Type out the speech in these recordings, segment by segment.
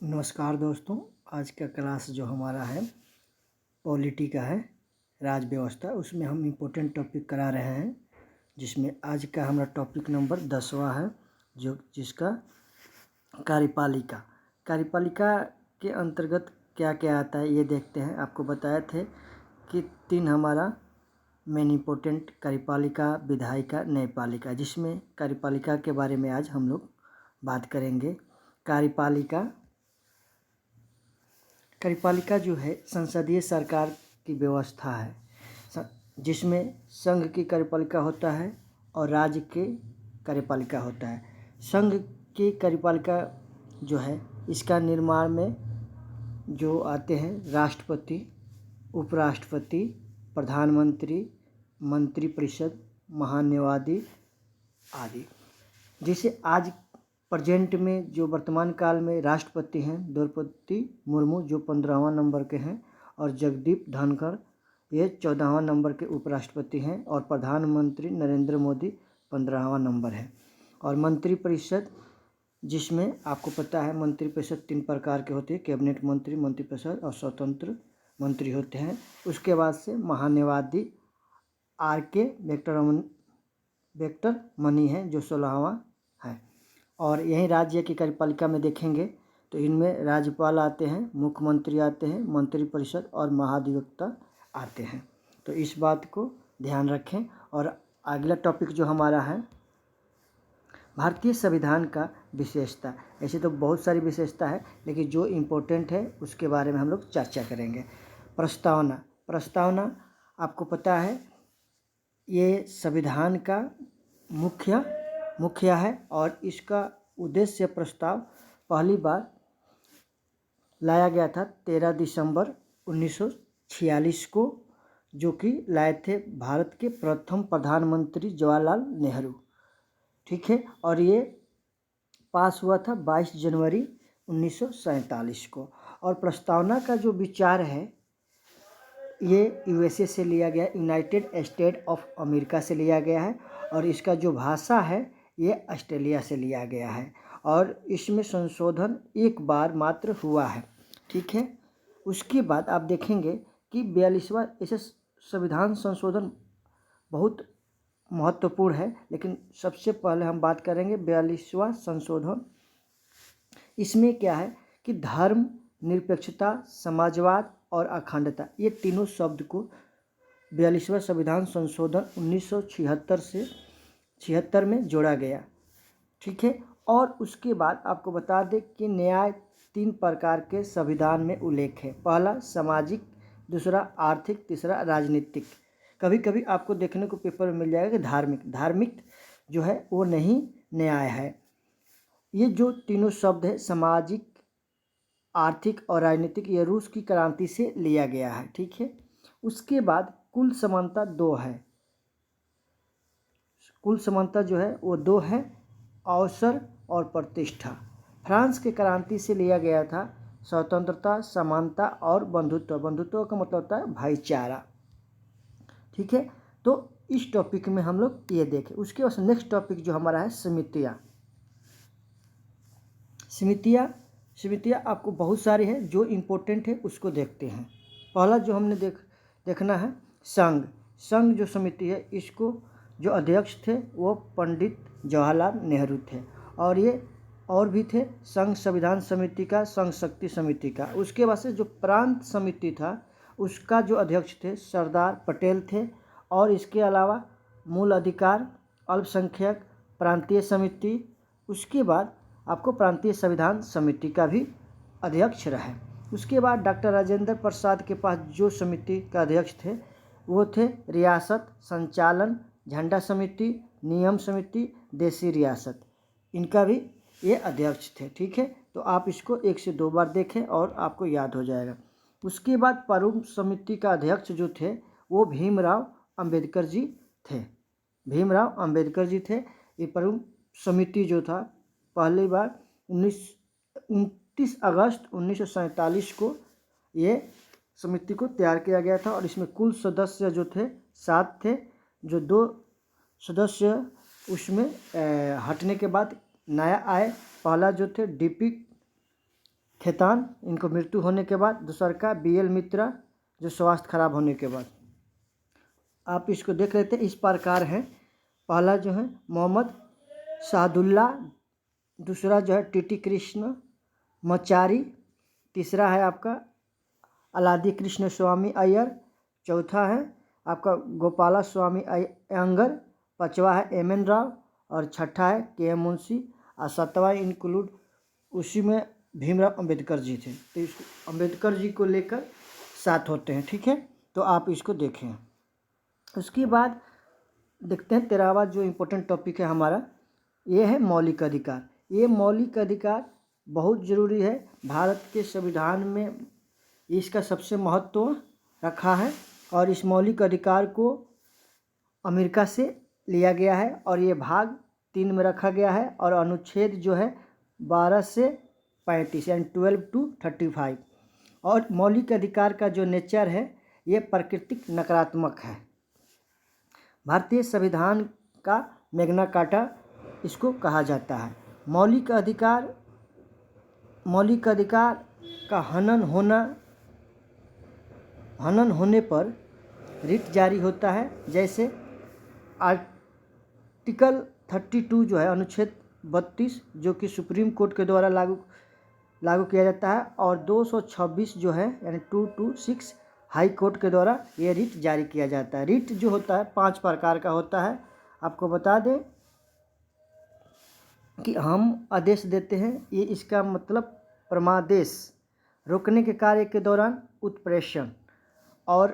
नमस्कार दोस्तों, आज का क्लास जो हमारा है पॉलिटी का है, राज व्यवस्था। उसमें हम इम्पोर्टेंट टॉपिक करा रहे हैं, जिसमें आज का हमारा टॉपिक नंबर 10वां है, जिसका कार्यपालिका। कार्यपालिका के अंतर्गत क्या क्या आता है ये देखते हैं। आपको बताए थे कि 3 हमारा मेन इम्पोर्टेंट कार्यपालिका, विधायिका, न्यायपालिका, जिसमें कार्यपालिका के बारे में आज हम लोग बात करेंगे। कार्यपालिका जो है संसदीय सरकार की व्यवस्था है, जिसमें संघ की कार्यपालिका होता है और राज्य के कार्यपालिका होता है। संघ की कार्यपालिका जो है, इसका निर्माण में जो आते हैं राष्ट्रपति, उपराष्ट्रपति, प्रधानमंत्री, मंत्रिपरिषद, महान्यायवादी आदि। जैसे आज प्रेजेंट में जो वर्तमान काल में राष्ट्रपति हैं द्रौपदी मुर्मू, जो 15वां नंबर के हैं, और जगदीप धनखड़ ये 14वां नंबर के उपराष्ट्रपति हैं, और प्रधानमंत्री नरेंद्र मोदी 15वां नंबर है। और मंत्रिपरिषद, जिसमें आपको पता है मंत्रिपरिषद 3 प्रकार के होते हैं, कैबिनेट मंत्री, मंत्रिपरिषद और स्वतंत्र मंत्री होते हैं। उसके बाद से महान्यायवादी RK वेंकटरमणि है, जो 16वां है। और यहीं राज्य की कार्यपालिका में देखेंगे तो इनमें राज्यपाल आते हैं, मुख्यमंत्री आते हैं, मंत्रिपरिषद और महाधिवक्ता आते हैं। तो इस बात को ध्यान रखें। और अगला टॉपिक जो हमारा है भारतीय संविधान का विशेषता। ऐसे तो बहुत सारी विशेषता है, लेकिन जो इम्पोर्टेंट है उसके बारे में हम लोग चर्चा करेंगे। प्रस्तावना आपको पता है ये संविधान का मुख्य है, और इसका उद्देश्य प्रस्ताव पहली बार लाया गया था 13 दिसंबर 1946 को, जो कि लाए थे भारत के प्रथम प्रधानमंत्री जवाहरलाल नेहरू। ठीक है, और ये पास हुआ था 22 जनवरी 1947 को। और प्रस्तावना का जो विचार है ये USA से लिया गया, यूनाइटेड स्टेट ऑफ अमेरिका से लिया गया है, और इसका जो भाषा है ये ऑस्ट्रेलिया से लिया गया है, और इसमें संशोधन एक बार मात्र हुआ है। ठीक है, उसके बाद आप देखेंगे कि 42वां ऐसे संविधान संशोधन बहुत महत्वपूर्ण है, लेकिन सबसे पहले हम बात करेंगे 42वां संशोधन। इसमें क्या है कि धर्म निरपेक्षता, समाजवाद और अखंडता, ये तीनों शब्द को 42वां संविधान संशोधन 1976 में जोड़ा गया। ठीक है, और उसके बाद आपको बता दें कि न्याय 3 प्रकार के संविधान में उल्लेख है। पहला सामाजिक, दूसरा आर्थिक, तीसरा राजनीतिक। कभी कभी आपको देखने को पेपर में मिल जाएगा कि धार्मिक जो है वो नहीं, न्याय है। ये जो तीनों शब्द है सामाजिक, आर्थिक और राजनीतिक, ये रूस की क्रांति से लिया गया है। ठीक है, उसके बाद कुल समानता 2 है। कुल समानता जो है वो 2 है, अवसर और प्रतिष्ठा। फ्रांस के क्रांति से लिया गया था स्वतंत्रता, समानता और बंधुत्व। बंधुत्व का मतलब होता है भाईचारा। ठीक है, तो इस टॉपिक में हम लोग ये देखें। उसके बाद नेक्स्ट टॉपिक जो हमारा है समितियाँ। समितियाँ आपको बहुत सारी है, जो इम्पोर्टेंट है उसको देखते हैं। पहला जो हमने देखना है संघ जो समिति है, इसको जो अध्यक्ष थे वो पंडित जवाहरलाल नेहरू थे, और ये और भी थे संघ संविधान समिति का, संघ शक्ति समिति का। उसके बाद से जो प्रांत समिति था उसका जो अध्यक्ष थे सरदार पटेल थे, और इसके अलावा मूल अधिकार, अल्पसंख्यक, प्रांतीय समिति। उसके बाद आपको प्रांतीय संविधान समिति का भी अध्यक्ष रहे। उसके बाद डॉक्टर राजेंद्र प्रसाद के पास जो समिति का अध्यक्ष थे वो थे रियासत, संचालन, झंडा समिति, नियम समिति, देशी रियासत, इनका भी ये अध्यक्ष थे। ठीक है, तो आप इसको 1 से 2 बार देखें और आपको याद हो जाएगा। उसके बाद प्रमुख समिति का अध्यक्ष जो थे वो भीमराव अंबेडकर जी थे। ये प्रमुख समिति जो था पहली बार 29 अगस्त 1947 को ये समिति को तैयार किया गया था, और इसमें कुल सदस्य जो थे 7 थे। जो 2 सदस्य उसमें हटने के बाद नया आए। पहला जो थे DP खेतान, इनको मृत्यु होने के बाद। दूसरा का BL मित्रा, जो स्वास्थ्य खराब होने के बाद। आप इसको देख लेते हैं, इस प्रकार है। पहला जो है मोहम्मद सादुल्ला, दूसरा जो है TT कृष्ण मचारी, तीसरा है आपका अलादी कृष्ण स्वामी अय्यर, चौथा है आपका गोपाला स्वामी अयंगर, पांचवा है MN राव और छठा है KM मुंशी और सातवां इंक्लूड उसी में भीमराव अंबेडकर जी थे। तो इसको अंबेडकर जी को लेकर 7 होते हैं, ठीक है। तो आप इसको देखें। उसके बाद देखते हैं 13वां जो इम्पोर्टेंट टॉपिक है हमारा, ये है मौलिक अधिकार। ये मौलिक अधिकार बहुत ज़रूरी है। भारत के संविधान में इसका सबसे महत्व रखा है और इस मौलिक अधिकार को अमेरिका से लिया गया है और ये भाग 3 में रखा गया है और अनुच्छेद जो है 12 से 35 यानी 12 to 35। और मौलिक अधिकार का जो नेचर है ये प्राकृतिक नकारात्मक है। भारतीय संविधान का मैग्ना कार्टा इसको कहा जाता है। मौलिक अधिकार का हनन होने पर रिट जारी होता है। जैसे आर्टिकल 32 जो है अनुच्छेद 32 जो कि सुप्रीम कोर्ट के द्वारा लागू किया जाता है और 226 जो है यानी 226 हाई कोर्ट के द्वारा ये रिट जारी किया जाता है। रिट जो होता है 5 प्रकार का होता है। आपको बता दें कि हम आदेश देते हैं, ये इसका मतलब परमादेश, रोकने के कार्य के दौरान उत्प्रेषण, और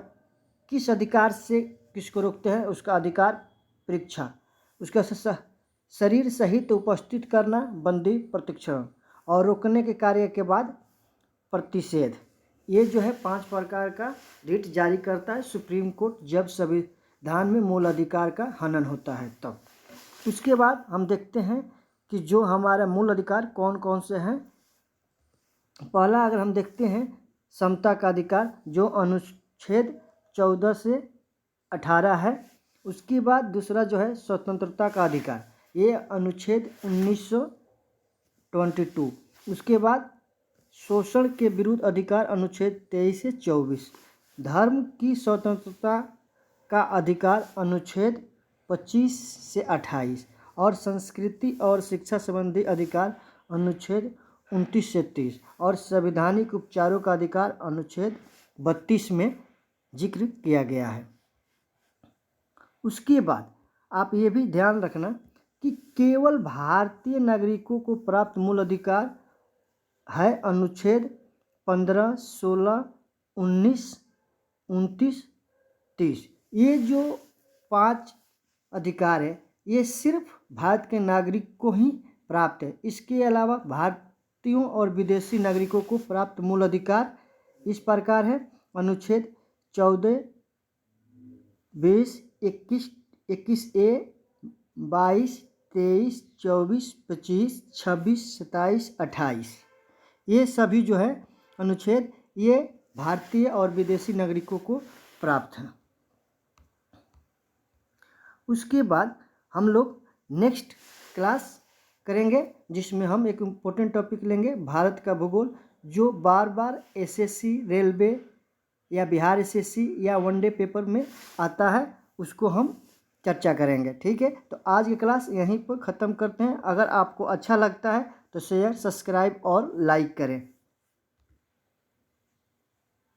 किस अधिकार से किसको रोकते हैं उसका अधिकार परीक्षा, उसका शरीर सहित उपस्थित करना बंदी प्रतिक्षण और रोकने के कार्य के बाद प्रतिषेध। ये जो है 5 प्रकार का रिट जारी करता है सुप्रीम कोर्ट जब संविधान में मूल अधिकार का हनन होता है तब। उसके बाद हम देखते हैं कि जो हमारा मूल अधिकार कौन कौन से हैं। पहला अगर हम देखते हैं समता का अधिकार जो अनुच्छेद 14 से 18 है। उसके बाद दूसरा जो है स्वतंत्रता का अधिकार, ये अनुच्छेद 1922। उसके बाद शोषण के विरुद्ध अधिकार अनुच्छेद 23 से 24। धर्म की स्वतंत्रता का अधिकार अनुच्छेद 25 से 28 और संस्कृति और शिक्षा संबंधी अधिकार अनुच्छेद 29 से 30 और संवैधानिक उपचारों का अधिकार अनुच्छेद 32 में जिक्र किया गया है। उसके बाद आप ये भी ध्यान रखना कि केवल भारतीय नागरिकों को प्राप्त मूल अधिकार है अनुच्छेद 15, 16, 19, 29, 30। ये जो 5 अधिकार है ये सिर्फ भारत के नागरिक को ही प्राप्त है। इसके अलावा भारतीयों और विदेशी नागरिकों को प्राप्त मूल अधिकार इस प्रकार है अनुच्छेद 14, 20, 21A, 22, 23, 24, 25, 26, 27, 28। ये सभी जो है अनुच्छेद ये भारतीय और विदेशी नागरिकों को प्राप्त हैं। उसके बाद हम लोग नेक्स्ट क्लास करेंगे जिसमें हम एक इम्पोर्टेंट टॉपिक लेंगे भारत का भूगोल, जो बार बार SSC, रेलवे या बिहार SSC या वनडे पेपर में आता है, उसको हम चर्चा करेंगे। ठीक है, तो आज की क्लास यहीं पर ख़त्म करते हैं। अगर आपको अच्छा लगता है तो शेयर, सब्सक्राइब और लाइक करें।